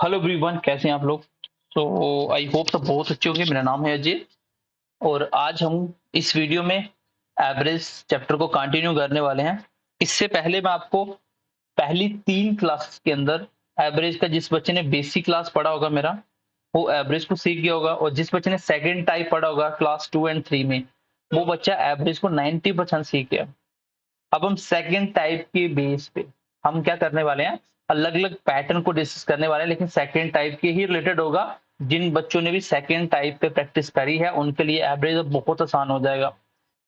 Hello everyone, कैसे हैं आप लोग। आई होप सब बहुत अच्छे होंगे। मेरा नाम है अजय और आज हम इस वीडियो में एवरेज चैप्टर को कंटिन्यू करने वाले हैं। इससे पहले मैं आपको पहली 3 क्लास के अंदर एवरेज का, जिस बच्चे ने बेसिक क्लास पढ़ा होगा मेरा, वो एवरेज को सीख गया होगा, और जिस बच्चे ने सेकंड टाइप पढ़ा होगा क्लास 2 एंड 3 में, वो बच्चा एवरेज को 90% सीख गया। अब हम सेकंड टाइप के बेस पे हम क्या करने वाले हैं, अलग अलग पैटर्न को डिस्कस करने वाले हैं, लेकिन सेकंड टाइप के ही रिलेटेड होगा। जिन बच्चों ने भी सेकंड टाइप पे प्रैक्टिस करी है उनके लिए एवरेज अब बहुत आसान हो जाएगा।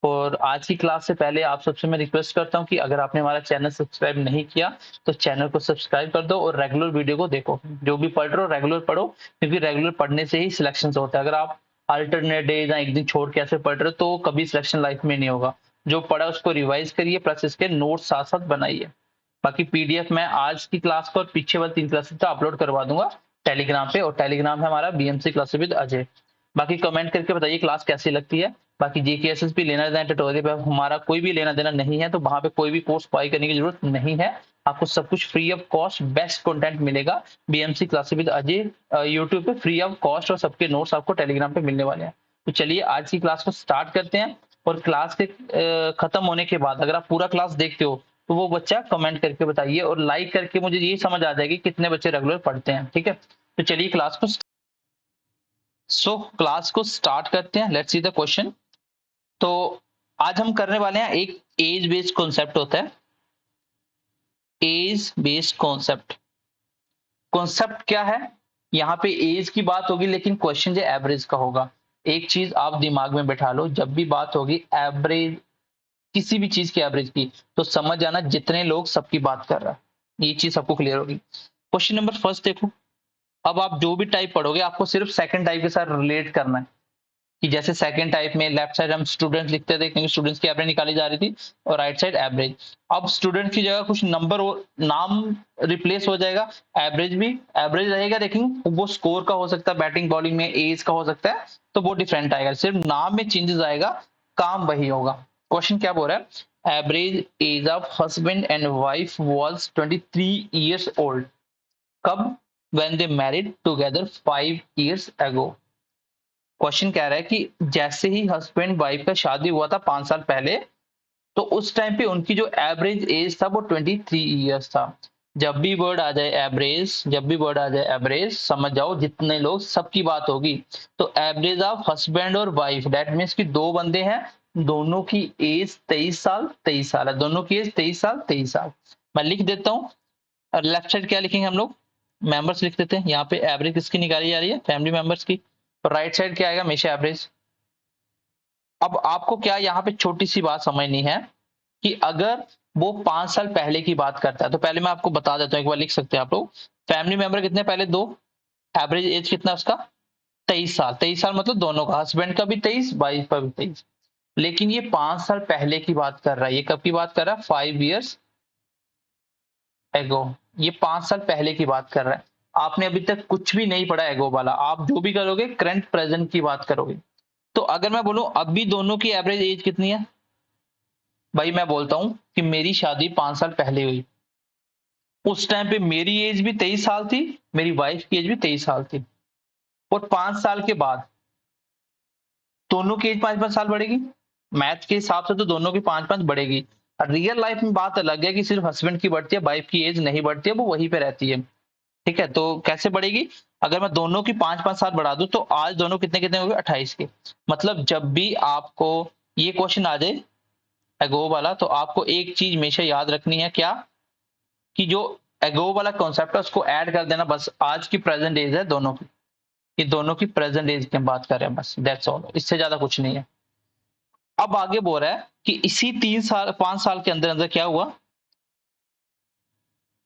और आज की क्लास से पहले आप सबसे मैं रिक्वेस्ट करता हूं कि अगर आपने हमारा चैनल सब्सक्राइब नहीं किया तो चैनल को सब्सक्राइब कर दो और रेगुलर वीडियो को देखो। जो भी पढ़ रहे हो रेगुलर पढ़ो, क्योंकि रेगुलर पढ़ने से ही सिलेक्शन होता है। अगर आप अल्टरनेट डेज या एक दिन छोड़ के ऐसे पढ़ रहे हो तो कभी सिलेक्शन लाइफ में नहीं होगा। जो पढ़ा उसको रिवाइज करिए, प्लस इसके नोट साथ साथ बनाइए। बाकी पीडीएफ मैं आज की क्लास को और पीछे वाली 3 क्लासेस का अपलोड करवा दूंगा टेलीग्राम पे, और टेलीग्राम है हमारा बीएमसी क्लास विद अजय। बाकी कमेंट करके बताइए क्लास कैसी लगती है। बाकी जीकेएसएस भी लेना देना ट्यूटोरियल पे हमारा कोई भी लेना देना नहीं है, तो वहां पे कोई भी कोर्स बाय करने की जरूरत नहीं है। आपको सब कुछ free of cost best content मिलेगा BMC class with Ajay YouTube पे, फ्री ऑफ कॉस्ट, और सबके नोट्स आपको टेलीग्राम पे मिलने वाले हैं। तो चलिए आज की क्लास को स्टार्ट करते हैं। और क्लास के खत्म होने के बाद अगर आप पूरा क्लास देखते हो तो वो बच्चा कमेंट करके बताइए, और लाइक करके मुझे ये समझ आ जाएगी कितने बच्चे रेगुलर पढ़ते हैं। ठीक है, तो चलिए क्लास को स्टार्ट करते हैं। Let's see the question. तो आज हम करने वाले हैं, एक एज बेस्ड कॉन्सेप्ट होता है। एज बेस्ड कॉन्सेप्ट, कॉन्सेप्ट क्या है, यहाँ पे एज की बात होगी लेकिन क्वेश्चन जो एवरेज का होगा। एक चीज आप दिमाग में बैठा लो, जब भी बात होगी एवरेज, किसी भी चीज की एवरेज की, तो समझ जाना जितने लोग सबकी बात कर रहा है। ये चीज सबको क्लियर होगी। क्वेश्चन नंबर फर्स्ट देखो। अब आप जो भी टाइप पढ़ोगे आपको सिर्फ सेकंड टाइप के साथ रिलेट करना है। कि जैसे सेकंड टाइप में लेफ्ट साइड हम स्टूडेंट लिखते थे क्योंकि स्टूडेंट्स की एवरेज निकाली जा रही थी, और राइट साइड एवरेज। अब स्टूडेंट की जगह कुछ नंबर और नाम रिप्लेस हो जाएगा, एवरेज भी एवरेज रहेगा, लेकिन वो स्कोर का हो सकता है, बैटिंग बॉलिंग में एज का हो सकता है, तो वो डिफरेंट आएगा, सिर्फ नाम में चेंजेस आएगा, काम वही होगा। क्वेश्चन क्या बोल रहा है, average age of husband and wife was 23 years old। कब? When they married together 5 years ago। Question कह रहा है कि जैसे ही हस्बैंड वाइफ का शादी हुआ था 5 साल पहले, तो उस टाइम पे उनकी जो एवरेज एज था वो 23 ईयर्स था। जब भी वर्ड आ जाए एवरेज, जब भी वर्ड आ जाए एवरेज, समझ जाओ जितने लोग सबकी बात होगी। तो एवरेज ऑफ हस्बैंड और वाइफ, दैट मीन्स कि दो बंदे हैं, दोनों की एज 23 साल है, दोनों की एज 23 साल। मैं लिख देता हूँ। और लेफ्ट साइड क्या लिखेंगे हम लोग, मेंबर्स लिख देते हैं। यहाँ पे एवरेज किसकी निकाली जा रही है, फैमिली मेंबर्स की। और राइट साइड क्या आएगा, हमेशा एवरेज। अब आपको क्या यहाँ पे छोटी सी बात समझनी है कि अगर वो 5 साल पहले की बात करता है, तो पहले मैं आपको बता देता हूँ, एक बार लिख सकते हैं आप लोग। फैमिली मेंबर कितने पहले, दो। एवरेज एज कितना उसका, 23 साल। 23 साल मतलब दोनों का, हस्बैंड का भी 23, वाइफ का भी 23। लेकिन ये 5 साल पहले की बात कर रहा है, ये कब की बात कर रहा है, 5 years एगो। ये 5 साल पहले की बात कर रहा है। आपने अभी तक कुछ भी नहीं पढ़ा एगो वाला, आप जो भी करोगे करंट प्रेजेंट की बात करोगे। तो अगर मैं बोलूं अभी दोनों की एवरेज एज कितनी है, भाई मैं बोलता हूं कि मेरी शादी 5 साल पहले हुई, उस टाइम पे मेरी एज भी 23 साल थी, मेरी वाइफ की एज भी 23 साल थी। और 5 साल के बाद दोनों की एज 5-5 साल बढ़ेगी। मैथ के हिसाब से तो दोनों की 5-5 बढ़ेगी। रियल लाइफ में बात अलग है कि सिर्फ हस्बैंड की बढ़ती है, वाइफ की एज नहीं बढ़ती है, वो वहीं पे रहती है। ठीक है, तो कैसे बढ़ेगी, अगर मैं दोनों की 5-5 साल बढ़ा दूं तो आज दोनों कितने कितने हो गए, 28 के। मतलब जब भी आपको ये क्वेश्चन आ जाए एगो वाला, तो आपको एक चीज हमेशा याद रखनी है, क्या, कि जो एगो वाला कॉन्सेप्ट है उसको ऐड कर देना, बस आज की प्रेजेंट एज है दोनों की, ये दोनों की प्रेजेंट एज की हम बात कर रहे हैं, बस दैट्स ऑल, इससे ज्यादा कुछ नहीं है। अब आगे बोल रहा है कि इसी 3 साल 5 साल के अंदर अंदर क्या हुआ,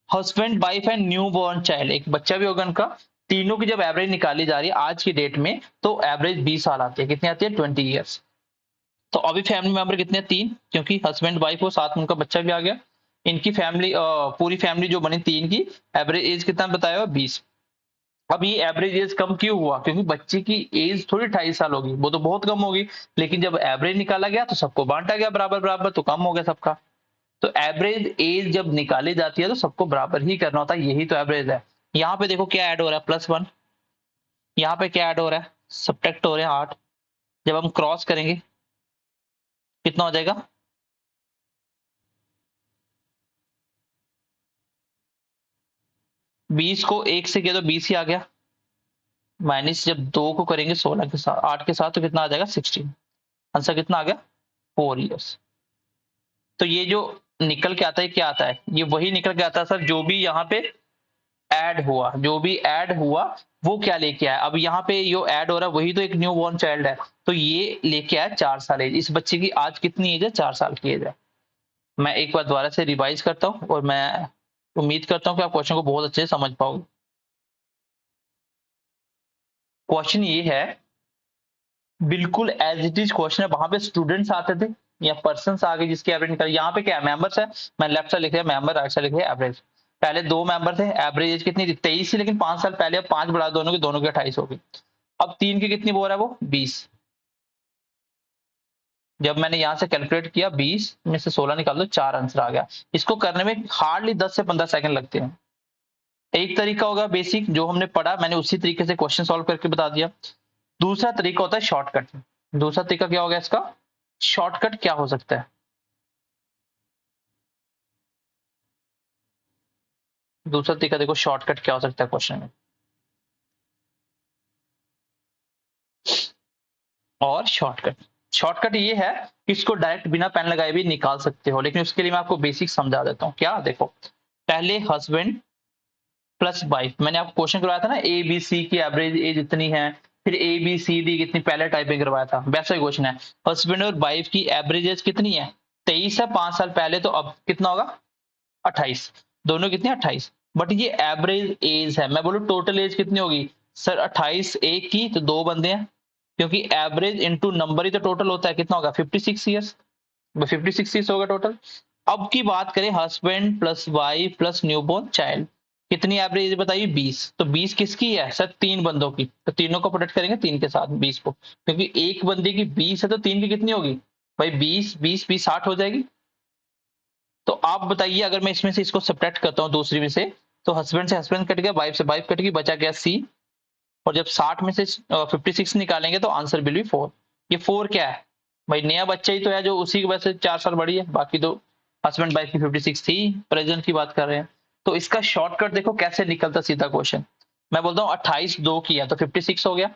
husband wife and new born child, एक बच्चा भी होगा उनका, तीनों की जब एवरेज निकाली जा रही है आज की डेट में, तो एवरेज 20 साल आती है। कितनी आती है, 20 years। तो अभी फैमिली मेंबर कितने हैं, 3, क्योंकि हस्बैंड वाइफ हो, साथ में उनका बच्चा भी आ गया। इनकी फैमिली, पूरी फैमिली जो बनी 3 की, एवरेज एज कितना बताया हुआ, 20। अब ये एवरेज एज कम क्यों हुआ, क्योंकि बच्चे की एज थोड़ी 28 साल होगी, वो तो बहुत कम होगी। लेकिन जब एवरेज निकाला गया तो सबको बांटा गया बराबर बराबर, तो कम हो गया सबका। तो एवरेज एज जब निकाली जाती है तो सबको बराबर ही करना होता है, यही तो एवरेज है। यहाँ पे देखो क्या ऐड हो रहा है, +1। यहाँ पे क्या ऐड हो रहा है, सब्ट्रैक्ट हो रहे हैं 8। जब हम क्रॉस करेंगे कितना हो जाएगा, 20 को 1 से किया तो 20 ही आ गया, माइनस जब 2 को करेंगे 16 के साथ 8 के साथ तो कितना आ जाएगा 16। आंसर कितना आ गया, 4 ईयर्स। तो ये जो निकल के आता है क्या आता है, ये वही निकल के आता है सर जो भी यहाँ पे ऐड हुआ, जो भी ऐड हुआ वो क्या लेके आया। अब यहाँ पे जो ऐड हो रहा है वही तो एक न्यू बॉर्न चाइल्ड है, तो ये लेके आया 4 साल एज। इस बच्चे की आज कितनी एज है, 4 साल की एज है। मैं एक बार दोबारा से रिवाइज करता हूँ और मैं उम्मीद करता हूँ कि आप क्वेश्चन को बहुत अच्छे से समझ पाओगे। क्वेश्चन ये है, बिल्कुल एज इट इज क्वेश्चन है, वहां पे स्टूडेंट्स आते थे या पर्सन आ गए जिसकी एवरेज निकल। यहाँ पे क्या है, मेंबर्स है, मैं लेफ्ट साइड लिख रहा मेंबर, राइट साइड लिख रहा एवरेज। पहले 2 मेंबर थे, एवरेज एज कितनी थी 23 थी, लेकिन 5 साल पहले, अब 5 बढ़ा दोनों की 28 होगी। अब 3 की कितनी बोल रहा है वो, 20। जब मैंने यहां से कैलकुलेट किया 20 में से 16 निकाल दो, 4 आंसर आ गया। इसको करने में हार्डली 10 से 15 सेकंड लगते हैं। एक तरीका होगा बेसिक जो हमने पढ़ा, मैंने उसी तरीके से क्वेश्चन सॉल्व करके बता दिया। दूसरा तरीका होता है शॉर्टकट। दूसरा तरीका क्या होगा इसका, शॉर्टकट क्या हो सकता है। दूसरा तरीका देखो शॉर्टकट क्या हो सकता है क्वेश्चन में। और शॉर्टकट ये है कि इसको डायरेक्ट बिना पेन लगाए भी निकाल सकते हो, लेकिन उसके लिए मैं आपको बेसिक समझा देता हूँ। क्या देखो, पहले हस्बैंड प्लस वाइफ, मैंने आपको क्वेश्चन करवाया था ना, ए बी सी की एवरेज एज इतनी है, फिर ए बी सी डी कितनी, पहले टाइपिंग करवाया था, वैसा ही क्वेश्चन है। हस्बैंड और वाइफ की एवरेज एज कितनी है, 23 है 5 साल पहले, तो अब कितना होगा 28। दोनों कितनी 28, बट ये एवरेज एज है। मैं बोलूँ टोटल एज कितनी होगी सर, 28 एक की तो 2 बंदे हैं, क्योंकि एवरेज इनटू नंबर ही तो टोटल होता है, कितना होगा 56 ईयर्स, 56 ईयर्स होगा टोटल। अब की बात करें husband plus wife plus newborn child, कितनी एवरेज बताइए 20। तो 20 किसकी है सर, 3 बंदों की, तो तीनों को प्रोडक्ट करेंगे 3 के साथ 20 को, क्योंकि एक बंदे की 20 है तो 3 की कितनी होगी भाई, 20 60 हो जाएगी। तो आप बताइए अगर मैं इसमें से इसको सब्ट्रैक्ट करता हूँ दूसरी में से, तो हस्बैंड से हस्बैंड कट गया, वाइफ से वाइफ कट गई, बचा गया सी। और जब 60 में से 56 निकालेंगे तो आंसर विल बी 4। ये 4 क्या है भाई, नया बच्चा ही तो है जो उसी की वजह से 4 साल बड़ी है, बाकी तो हस्बैंड वाइफ की 56 थी, प्रेजेंट की बात कर रहे हैं। तो इसका शॉर्टकट देखो कैसे निकलता सीधा क्वेश्चन। मैं बोलता हूँ 28 2 की है तो 56 हो गया,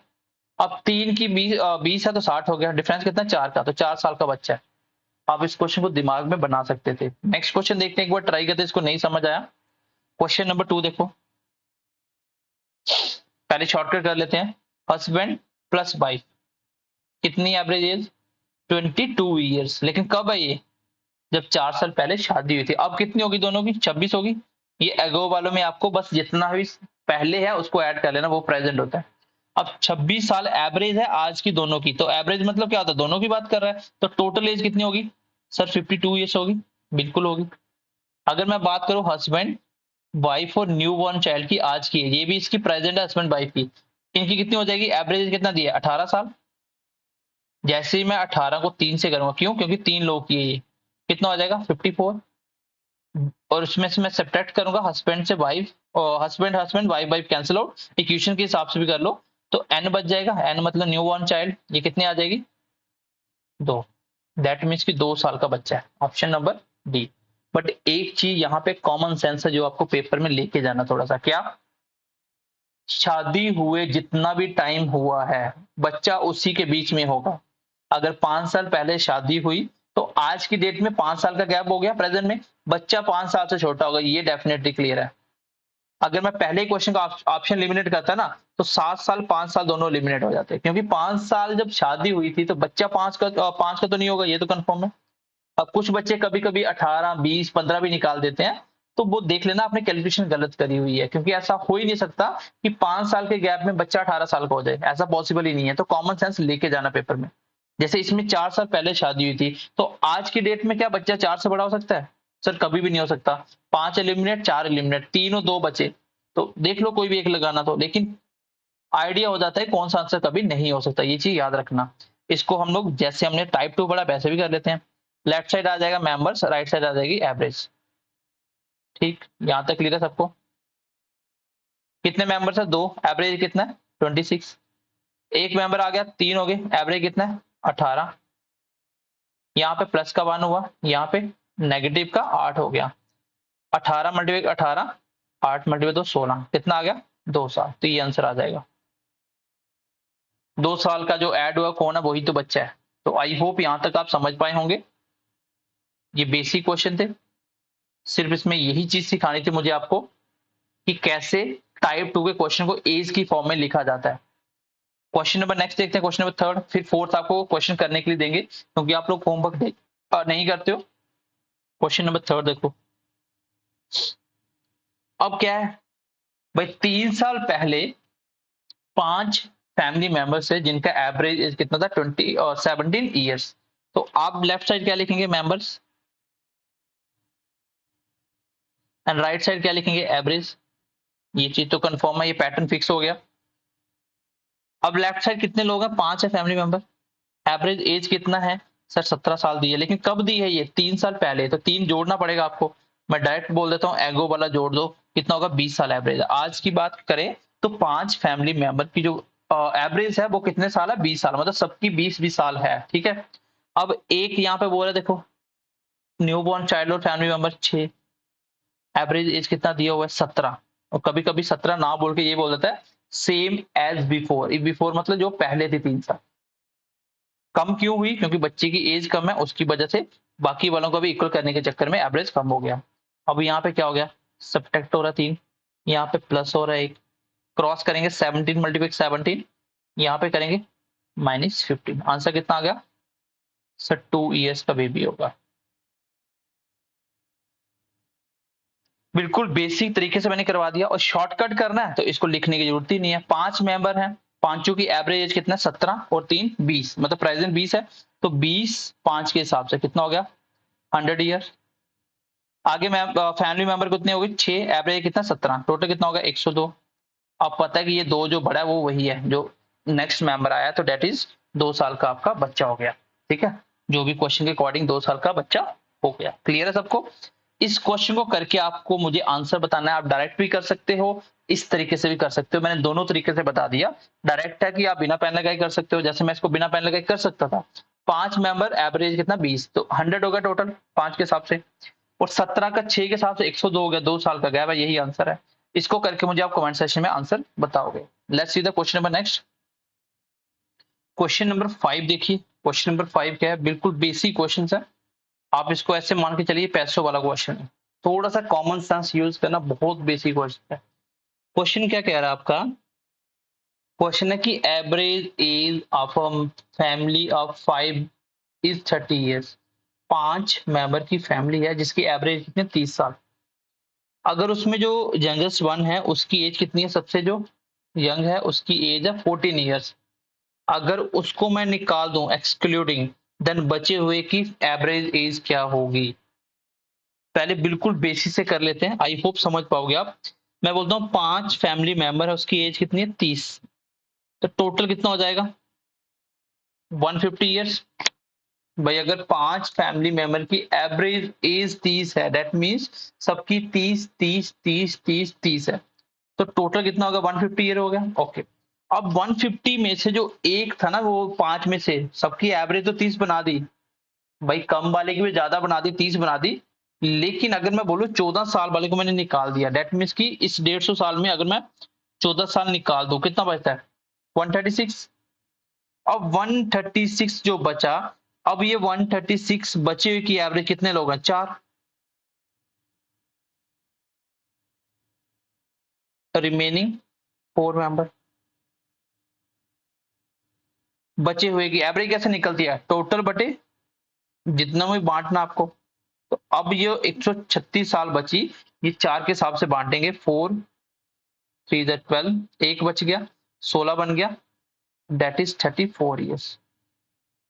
अब 3 की 20 है तो 60 हो गया, डिफरेंस कितना 4 का, तो 4 साल का बच्चा है। आप इस क्वेश्चन को दिमाग में बना सकते थे। नेक्स्ट क्वेश्चन देखते हैं, एक बार ट्राई करते, इसको नहीं समझ आया। क्वेश्चन नंबर 2 देखो, पहले शॉर्टकट कर लेते हैं। हस्बैंड प्लस वाइफ, कितनी एवरेज एज 22 ईयर्स, लेकिन कब है ये, जब 4 साल पहले शादी हुई थी। अब कितनी होगी दोनों की, 26 होगी। ये एगो वालों में आपको बस जितना भी पहले है उसको ऐड कर लेना, वो प्रेजेंट होता है। अब 26 साल एवरेज है आज की दोनों की, तो एवरेज मतलब क्या होता है, दोनों की बात कर रहा है, तो टोटल एज कितनी होगी सर, 52 ईयर्स होगी, बिल्कुल होगी। अगर मैं बात करूं हस्बैंड वाइफ और न्यू बॉर्न चाइल्ड की आज की, ये भी इसकी प्रेजेंट है हस्बैंड वाइफ की, इनकी कितनी हो जाएगी, एवरेज कितना दिया 18 साल। जैसे ही मैं 18 को 3 से करूंगा, क्यों, क्योंकि 3 लोग की है ये, कितना हो जाएगा 54। और उसमें से मैं सब्ट्रैक्ट करूंगा हस्बैंड से वाइफ, और husband husband wife wife cancel out, equation के हिसाब से भी कर लो, तो एन बच जाएगा, एन मतलब न्यू बॉर्न चाइल्ड, ये कितनी आ जाएगी 2। दैट मीन्स कि 2 साल का बच्चा है, ऑप्शन नंबर डी। बट एक चीज यहाँ पे कॉमन सेंस है जो आपको पेपर में लेके जाना थोड़ा सा, क्या, शादी हुए जितना भी टाइम हुआ है बच्चा उसी के बीच में होगा। अगर 5 साल पहले शादी हुई तो आज की डेट में 5 साल का गैप हो गया, प्रेजेंट में बच्चा 5 साल से छोटा होगा, ये डेफिनेटली क्लियर है। अगर मैं पहले क्वेश्चन का ऑप्शन लिमिनेट करता ना, तो 7 साल 5 साल दोनों लिमिनेट हो जाते, क्योंकि 5 साल जब शादी हुई थी तो बच्चा 5 का तो नहीं होगा, ये तो कंफर्म है। अब कुछ बच्चे कभी कभी 18 20 15 भी निकाल देते हैं, तो वो देख लेना आपने कैलकुलेशन गलत करी हुई है, क्योंकि ऐसा हो ही नहीं सकता कि 5 साल के गैप में बच्चा 18 साल का हो जाए, ऐसा पॉसिबल ही नहीं है। तो कॉमन सेंस लेके जाना पेपर में। जैसे इसमें 4 साल पहले शादी हुई थी, तो आज की डेट में क्या बच्चा 4 से बड़ा हो सकता है सर, कभी भी नहीं हो सकता। 5 एलिमिनेट 4 एलिमिनेट, तीनों 2 बचे, तो देख लो कोई भी एक लगाना, तो लेकिन आइडिया हो जाता है कौन सा आंसर कभी नहीं हो सकता, ये चीज याद रखना। इसको हम लोग जैसे हमने टाइप 2 पढ़ा वैसे भी कर लेते हैं। लेफ्ट साइड आ जाएगा मेंबर्स, राइट साइड आ जाएगी एवरेज। ठीक, यहां तक क्लियर है सबको। कितने मेंबर्स है? 2, एवरेज कितना है? 26। एक मेंबर आ गया, 3 हो गए, एवरेज कितना है? 18। यहाँ पे प्लस का 1 हुआ, यहाँ पे नेगेटिव का 8 हो गया। 18 मल्टीप्लाई 18, 8 मल्टीप्लाई 2 16, कितना आ गया? 2 साल। तो ये आंसर आ जाएगा। 2 साल का जो ऐड हुआ कौन है? वही तो बच्चा है। तो आई होप यहां तक आप समझ पाए होंगे। ये बेसिक क्वेश्चन थे, सिर्फ इसमें यही चीज सिखानी थी मुझे आपको कि कैसे टाइप 2 के क्वेश्चन को एज की फॉर्म में लिखा जाता है। क्वेश्चन नंबर नेक्स्ट देखते हैं, क्वेश्चन नंबर थर्ड। फिर फोर्थ आपको क्वेश्चन करने के लिए देंगे क्योंकि आप लोग होमवर्क नहीं करते हो। क्वेश्चन नंबर थर्ड देखो। अब क्या है भाई, 3 साल पहले 5 फैमिली मेंबर्स है जिनका एवरेज एज कितना था? 17 ईयर्स। तो आप लेफ्ट साइड क्या लिखेंगे? मेंबर्स। एंड राइट साइड क्या लिखेंगे? एवरेज। ये चीज तो कंफर्म है, ये पैटर्न फिक्स हो गया। अब लेफ्ट साइड कितने लोग हैं? 5 है फैमिली मेंबर। एवरेज एज कितना है? सर 17 साल दी है, लेकिन कब दी है? ये 3 साल पहले। तो 3 जोड़ना पड़ेगा आपको। मैं डायरेक्ट बोल देता हूँ, एगो वाला जोड़ दो, कितना होगा? 20 साल एवरेज। आज की बात करें तो 5 फैमिली मेंबर की जो एवरेज है वो कितने साल है? 20 साल। मतलब सबकी 20-20 साल है, ठीक है। अब एक यहाँ पे बोल रहे देखो, न्यू बॉर्न चाइल्ड और फैमिली मेंबर 6, एवरेज एज कितना दिया हुआ है? 17। और कभी कभी 17 ना बोल के ये बोल देता है सेम एज बिफोर। बिफोर मतलब जो पहले थी 3 साल। कम क्यों हुई? क्योंकि बच्चे की एज कम है, उसकी वजह से बाकी वालों को भी इक्वल करने के चक्कर में एवरेज कम हो गया। अब यहाँ पे क्या हो गया? सब्ट्रैक्ट हो रहा है 3, यहाँ पे प्लस हो रहा है 1। क्रॉस करेंगे 17 मल्टीप्लाई 17, यहाँ पे करेंगे -15। आंसर कितना आ गया? सर 2 ईयर्स का बेबी होगा। बिल्कुल बेसिक तरीके से मैंने करवा दिया। और शॉर्टकट करना है तो इसको लिखने की जरूरत ही नहीं है। 5 मेंबर हैं, पांचों की एवरेज एज कितना? 17 और 3 20, मतलब प्रेजेंट 20 है। तो 20 5 के हिसाब से कितना हो गया? 100 ईयर। आगे फैमिली मेंबर कितने हो गए? 6, एवरेज कितना? 17, टोटल कितना होगा? 102। अब पता है कि ये 2 जो बड़ा है वो वही है जो नेक्स्ट मेंबर आया, तो डेट इज 2 साल का आपका बच्चा हो गया। ठीक है, जो भी क्वेश्चन के अकॉर्डिंग 2 साल का बच्चा हो गया। क्लियर है सबको? इस क्वेश्चन को करके आपको मुझे आंसर बताना है। आप डायरेक्ट भी कर सकते हो, इस तरीके से भी कर सकते हो। मैंने दोनों तरीके से बता दिया। डायरेक्ट है कि आप बिना पेन लगाए कर सकते हो, जैसे मैं इसको बिना पेन लगाए कर सकता था। 5 मेंबर, एवरेज कितना? 20, तो 100 होगा टोटल 5 के हिसाब से। और 17 का 6 के हिसाब से 102 हो गया। 2 साल का गैप है, यही आंसर है। इसको करके मुझे आप कमेंट सेक्शन में आंसर बताओगे। Let's see the question number next. Question number 5 देखिए। क्वेश्चन नंबर 5 क्या है? बिल्कुल बेसिक क्वेश्चन है। आप इसको ऐसे मान के चलिए पैसों वाला क्वेश्चन है। थोड़ा सा कॉमन सेंस यूज करना, बहुत बेसिक क्वेश्चन है। क्वेश्चन क्या कह रहा है आपका? क्वेश्चन है कि average age of a family of 5 is 30 years. 5 member की फैमिली है जिसकी एवरेज कितनी? 30 साल। अगर उसमें जो यंगेस्ट वन है उसकी एज कितनी है? सबसे जो यंग है उसकी एज है 14 ईयर्स। अगर उसको मैं निकाल दूं एक्सक्लूडिंग, देन बचे हुए की एवरेज एज क्या होगी? पहले बिल्कुल बेसिक से कर लेते हैं, आई होप समझ पाओगे आप। मैं बोलता हूँ 5 फैमिली मेंबर है, उसकी एज कितनी है? 30। तो टोटल कितना हो जाएगा? 150 ईयर्स। भाई अगर 5 फैमिली मेंबर की एवरेज एज 30 है, दैट मीन्स सबकी 30 30 30 30 30 है। तो टोटल कितना होगा? 150 ईयर हो गया। ओके। अब 150 में से जो एक था ना, वो 5 में से सबकी एवरेज तो 30 बना दी। भाई कम वाले की भी ज्यादा बना दी, 30 बना दी। लेकिन अगर मैं बोलूं 14 साल वाले को मैंने निकाल दिया, दैट मीन्स कि इस 150 साल में अगर मैं 14 साल निकाल दूं, कितना बचता है? 136। अब 136 जो बचा, अब ये 136 बचे हुए की एवरेज कितने लोग हैं? 4। Remaining 4 member. बचे हुए की एवरेज कैसे निकलती है? टोटल बटे जितना भी बांटना आपको। तो अब ये 136 साल बची, ये 4 के हिसाब से बांटेंगे। 4 3 12, एक बच गया, 16 बन गया, दैट इज 34 ईयर्स।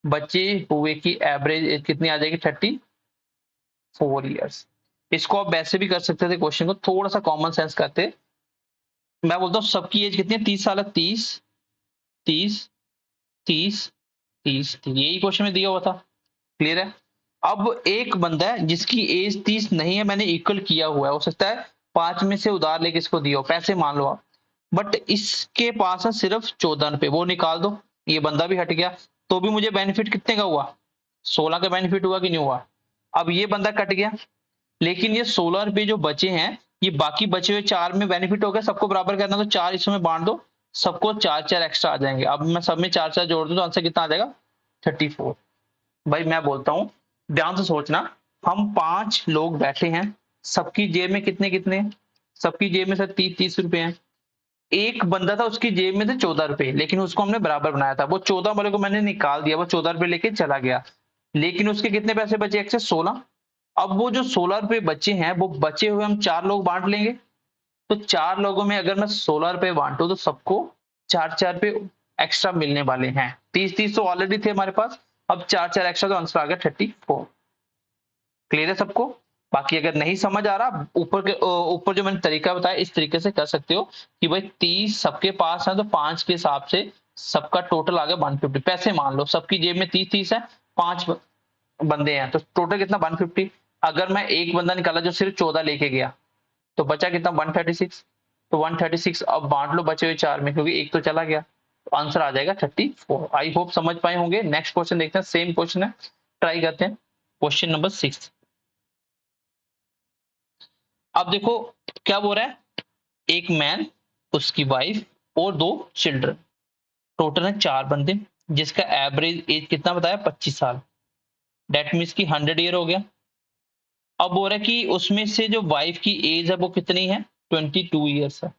बचे हुए की एवरेज एज कितनी आ जाएगी? 34 ईयर्स। इसको आप वैसे भी कर सकते थे, क्वेश्चन को थोड़ा सा कॉमन सेंस करते। मैं बोलता हूँ सबकी एज कितनी है? 30 साल है। 30 30 30 30, यही क्वेश्चन में दिया हुआ था। क्लियर है? अब एक बंदा है जिसकी एज 30 नहीं है, मैंने इक्वल किया हुआ है। हो सकता है 5 में से उधार लेके इसको दिया हो, पैसे मान लो आप। बट इसके पास है सिर्फ 14 रुपए, वो निकाल दो, ये बंदा भी हट गया, तो भी मुझे बेनिफिट कितने का हुआ, 16 का बेनिफिट हुआ कि नहीं हुआ। अब ये बंदा कट गया, लेकिन ये 16 रुपए जो बचे हैं, ये बाकी बचे हुए 4 में बेनिफिट हो गया, सबको बराबर करना, तो 4 इसमें बांट दो, सबको 4 4 एक्स्ट्रा आ जाएंगे। अब मैं सब में 4 4 जोड़ दूं तो आंसर कितना आ जाएगा, 34। भाई मैं बोलता हूं, ध्यान से सोचना, हम 5 लोग बैठे हैं, सबकी जेब में कितने कितने हैं? सबकी जेब में सर 30 30 रुपए हैं। एक बंदा था, उसकी जेब में थे 14 रुपए, लेकिन उसको हमने बराबर बनाया था, वो 14 वाले को मैंने निकाल दिया, वो 14 रुपए लेके चला गया, लेकिन उसके कितने पैसे बचे एक्स्ट्रा, 16। अब वो जो 16 रुपए बचे हैं, वो बचे हुए हम 4 लोग बांट लेंगे, तो 4 लोगों में अगर मैं 16 रुपए बांटू तो सबको 4 4 पे एक्स्ट्रा मिलने वाले हैं। 30 30 तो ऑलरेडी थे हमारे पास, अब 4 4 एक्स्ट्रा, तो आंसर आ गया 34। क्लियर है सबको? बाकी अगर नहीं समझ आ रहा, ऊपर जो मैंने तरीका बताया, इस तरीके से कर सकते हो कि भाई 30 सबके पास है, तो 5 के हिसाब से सबका टोटल आ गया 150। पैसे मान लो सबकी जेब में 30 30 है, 5 बंदे हैं, तो टोटल कितना 150। अगर मैं एक बंदा निकाला जो सिर्फ 14 लेके गया, तो बचा कितना 136। तो 136 अब बांट लो बचे हुए 4 में, क्योंकि एक तो चला गया, तो आंसर आ जाएगा 34। आई होप समझ पाए होंगे। नेक्स्ट क्वेश्चन देखते हैं, सेम क्वेश्चन है, ट्राई करते हैं। Question number 6। अब देखो क्या बोल रहा है, एक मैन, उसकी वाइफ और 2 चिल्ड्रन, टोटल है 4 बंदे, जिसका एवरेज एज कितना बताया, 25 साल। डेट मीन्स की 100 ईयर हो गया। अब बोल रहा है कि उसमें से जो वाइफ की एज है वो कितनी है, 22 ईयर्स है।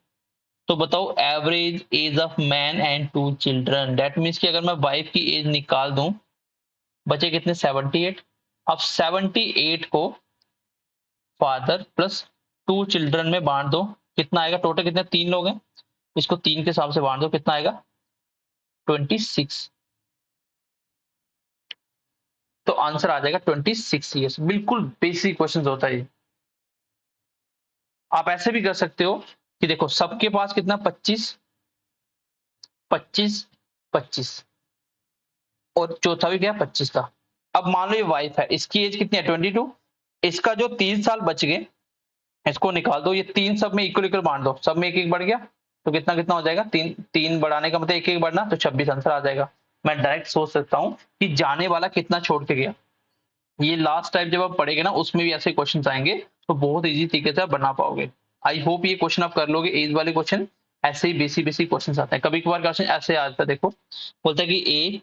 तो बताओ average age of man and 2 children, that means कि अगर मैं वाइफ की एज निकाल दूं, बचे कितने, 78। अब 78 को फादर प्लस 2 चिल्ड्रन में बांट दो, कितना आएगा, टोटल कितने, 3 लोग हैं, इसको 3 के हिसाब से बांट दो, कितना आएगा, 26। तो आंसर आ जाएगा 26 ईयर्स। बिल्कुल बेसिक क्वेश्चन होता है ये। आप ऐसे भी कर सकते हो कि देखो सबके पास कितना, 25 25 25, और चौथा भी क्या, 25 था। अब मान लो ये वाइफ है, इसकी एज कितनी है, 22। इसका जो 3 साल बच गए, इसको निकाल दो, ये 3 सब में इक्वल इक्वल बांट दो, सब में एक एक बढ़ गया, तो कितना कितना हो जाएगा, 3 3 बढ़ाने का मतलब एक एक बढ़ना, तो 26 आंसर आ जाएगा। मैं डायरेक्ट सोच सकता हूँ कि जाने वाला कितना छोड़ के गया। ये लास्ट टाइम जब आप पढ़ेंगे ना, उसमें भी ऐसे क्वेश्चन आएंगे, तो बहुत इजी तरीके से आप बना पाओगे। आई होप ये क्वेश्चन आप कर लोगे। एज वाले क्वेश्चन ऐसे ही बेसिक बेसिक क्वेश्चन आते हैं, कभी कभार क्वेश्चन ऐसे आता है, देखो बोलता है कि ए,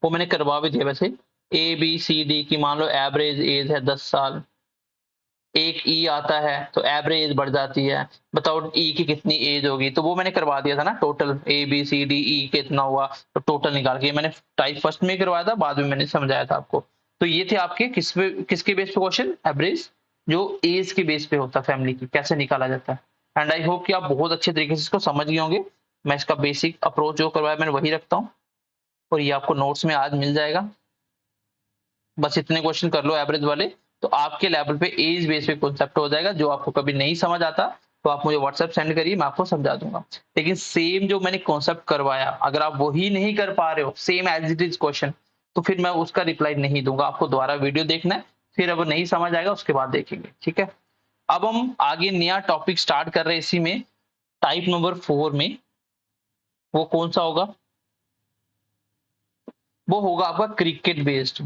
वो मैंने करवा भी दिया वैसे, ए बी सी डी की मान लो एवरेज एज है 10 साल, एक ई आता है तो एवरेज एज बढ़ जाती है, बताओ ई की कितनी एज होगी, तो वो मैंने करवा दिया था ना, total A B C D E कितना हुआ, तो टोटल निकाल के मैंने टाइप फर्स्ट में करवाया था, बाद में मैंने समझाया था आपको। तो ये थे आपके किसके बेस पे क्वेश्चन, एवरेज जो एज के बेस पे होता है फैमिली की, कैसे निकाला जाता है। एंड आई होप कि आप बहुत अच्छे तरीके से इसको समझ गए होंगे। मैं इसका बेसिक अप्रोच जो करवाया मैंने वही रखता हूँ, और ये आपको नोट्स में आज मिल जाएगा। बस इतने क्वेश्चन कर लो एवरेज वाले, तो आपके लेवल पे एज बेस पे कॉन्सेप्ट हो जाएगा। जो आपको कभी नहीं समझ आता तो आप मुझे व्हाट्सएप सेंड करिए, मैं आपको समझा दूंगा। लेकिन सेम जो मैंने कॉन्सेप्ट करवाया, अगर आप वही नहीं कर पा रहे हो, same as it is question, तो फिर मैं उसका रिप्लाई नहीं दूंगा, आपको दोबारा वीडियो देखना है, फिर अगर नहीं समझ आएगा उसके बाद देखेंगे, ठीक है। अब हम आगे नया टॉपिक स्टार्ट कर रहे हैं इसी में, टाइप नंबर 4 में। वो कौन सा होगा, वो होगा आपका cricket based,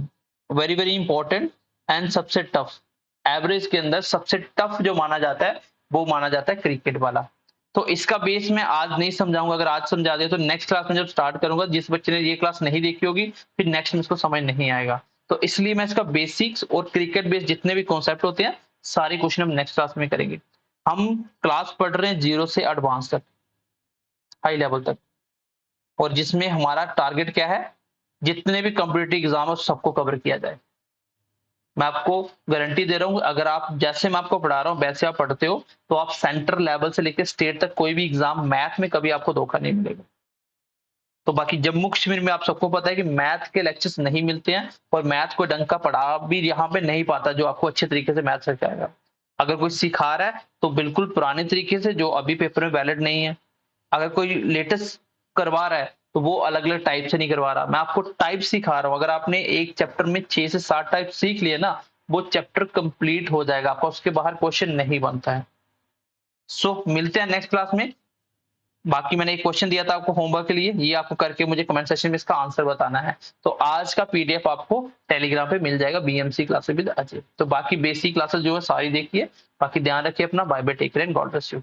very very important and सबसे टफ। एवरेज के अंदर सबसे टफ जो माना जाता है, वो माना जाता है क्रिकेट वाला। तो इसका बेस मैं आज नहीं समझाऊंगा, अगर आज समझा दिया तो नेक्स्ट क्लास में जब स्टार्ट करूंगा, जिस बच्चे ने ये क्लास नहीं देखी होगी, फिर नेक्स्ट में इसको समझ नहीं आएगा। तो इसलिए मैं इसका बेसिक्स और क्रिकेट बेस्ड जितने भी कॉन्सेप्ट होते हैं, सारे क्वेश्चन हम नेक्स्ट क्लास में करेंगे। हम क्लास पढ़ रहे हैं 0 से एडवांस तक, हाई लेवल तक, और जिसमें हमारा टारगेट क्या है, जितने भी कॉम्पिटिटिव एग्जाम है सबको कवर किया जाए। मैं आपको गारंटी दे रहा हूं, अगर आप जैसे मैं आपको पढ़ा रहा हूं वैसे आप पढ़ते हो, तो आप सेंटर लेवल से लेकर स्टेट तक कोई भी एग्जाम मैथ में कभी आपको धोखा नहीं मिलेगा। तो बाकी जम्मू कश्मीर में आप सबको पता है कि मैथ के लेक्चर्स नहीं मिलते हैं, और मैथ को ढंग का पढ़ा भी यहाँ पे नहीं पाता जो आपको अच्छे तरीके से मैथ सिखाएगा। अगर कोई सिखा रहा है तो बिल्कुल पुराने तरीके से, जो अभी पेपर में वैलिड नहीं है। अगर कोई लेटेस्ट करवा रहा है तो वो अलग अलग टाइप से नहीं करवा रहा। मैं आपको टाइप सिखा रहा हूँ, अगर आपने एक चैप्टर में 6 से 7 टाइप सीख लिए ना, वो चैप्टर कंप्लीट हो जाएगा आपका, उसके बाहर क्वेश्चन नहीं बनता है। सो मिलते हैं नेक्स्ट क्लास में। बाकी मैंने एक क्वेश्चन दिया था आपको होमवर्क के लिए, ये आपको करके मुझे कमेंट सेक्शन में इसका आंसर बताना है। तो आज का पीडीएफ आपको टेलीग्राम पे मिल जाएगा, बीएमसी क्लासेस विद अजय। तो बाकी बेसिक क्लासेस जो है सारी देखिए, बाकी ध्यान रखिए अपना। Bye bye, take care and God bless you.